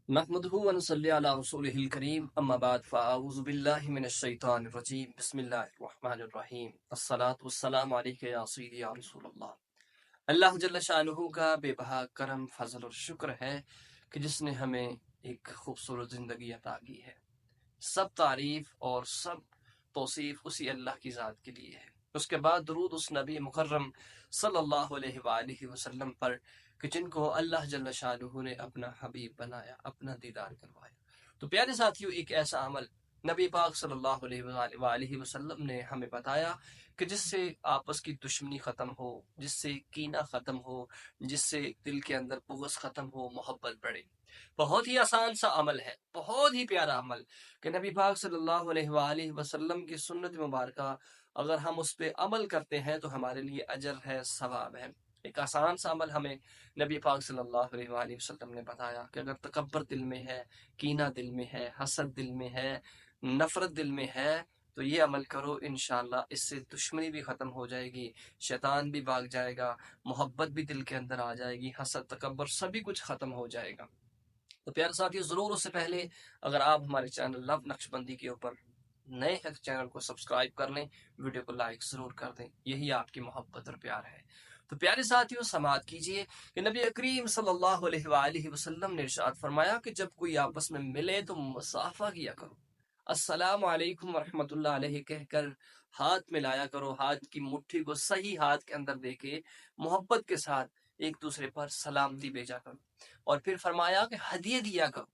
نحمدہ ونصلی علی رسولہ الکریم اما بعد فاعوذ باللہ من الشیطان الرجیم بسم اللہ الرحمن الرحیم الصلاۃ والسلام علیک یا سیدی یا رسول اللہ۔ اللہ جل شانہ کا بے بہا کرم فضل اور شکر ہے کہ جس نے ہمیں ایک خوبصورت زندگی عطا کی ہے۔ سب تعریف اور سب توصیف اسی اللہ کی ذات کے لیے ہے۔ اس کے بعد درود اس نبی مکرم صلی اللہ علیہ وآلہ وسلم پر کہ جن کو اللہ جل شانہ نے اپنا حبیب بنایا، اپنا دیدار کروایا۔ تو پیارے ساتھیوں، ایک ایسا عمل نبی پاک صلی اللہ علیہ وآلہ وسلم نے ہمیں بتایا کہ جس سے آپس کی دشمنی ختم ہو، جس سے کینہ ختم ہو، جس سے دل کے اندر بغض ختم ہو، محبت بڑھے۔ بہت ہی آسان سا عمل ہے، بہت ہی پیارا عمل کہ نبی پاک صلی اللہ علیہ وآلہ وسلم کی سنت مبارکہ اگر ہم اس پہ عمل کرتے ہیں تو ہمارے لیے اجر ہے، ثواب ہے۔ ایک آسان سا عمل ہمیں نبی پاک صلی اللہ علیہ وآلہ وسلم نے بتایا کہ اگر تکبر دل میں ہے، کینہ دل میں ہے، حسد دل میں ہے، نفرت دل میں ہے، تو یہ عمل کرو، انشاءاللہ اس سے دشمنی بھی ختم ہو جائے گی، شیطان بھی بھاگ جائے گا، محبت بھی دل کے اندر آ جائے گی، حسد تکبر سبھی کچھ ختم ہو جائے گا۔ تو پیارے ساتھیو، ضرور اس سے پہلے اگر آپ ہمارے چینل لو نقش بندی کے اوپر نئے ہیں تو چینل کو سبسکرائب کر لیں، ویڈیو کو لائک ضرور کر دیں، یہی آپ کی محبت اور پیار ہے۔ تو پیارے ساتھیو، سماعت کیجئے کہ نبی کریم صلی اللہ علیہ وآلہ وسلم نے ارشاد فرمایا کہ جب کوئی آپس میں ملے تو مصافحہ کیا کرو، السلام علیکم ورحمۃ اللہ علیہ کہہ کر ہاتھ ملایا کرو، ہاتھ کی مٹھی کو صحیح ہاتھ کے اندر دے کے محبت کے ساتھ ایک دوسرے پر سلامتی بھیجا کرو، اور پھر فرمایا کہ ہدیے دیا کرو،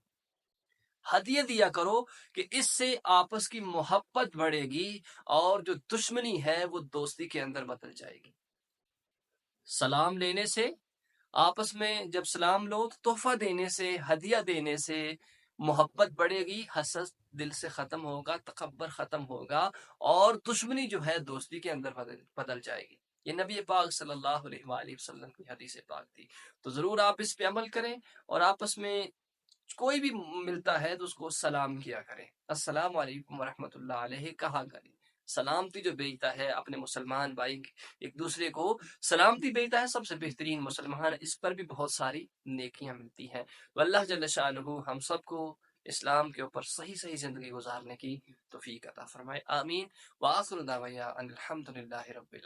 ہدیے دیا کرو کہ اس سے آپس کی محبت بڑھے گی اور جو دشمنی ہے وہ دوستی کے اندر بدل جائے گی۔ سلام لینے سے، آپس میں جب سلام لو تو تحفہ دینے سے، ہدیہ دینے سے محبت بڑھے گی، حسد دل سے ختم ہوگا، تکبر ختم ہوگا، اور دشمنی جو ہے دوستی کے اندر بدل جائے گی۔ یہ نبی پاک صلی اللہ علیہ وآلہ وسلم کی حدیث پاک تھی۔ تو ضرور آپ اس پہ عمل کریں اور آپس میں کوئی بھی ملتا ہے تو اس کو سلام کیا کریں، السلام علیکم ورحمۃ اللہ علیہ کہا کریں۔ سلامتی جو بھیجتا ہے اپنے مسلمان بھائی ایک دوسرے کو سلامتی بھیجتا ہے، سب سے بہترین مسلمان، اس پر بھی بہت ساری نیکیاں ملتی ہیں۔ تو اللہ جل شانہ ہم سب کو اسلام کے اوپر صحیح زندگی گزارنے کی توفیق عطا فرمائے، آمین۔ وآخر دعوانا ان الحمد للہ رب العالمین۔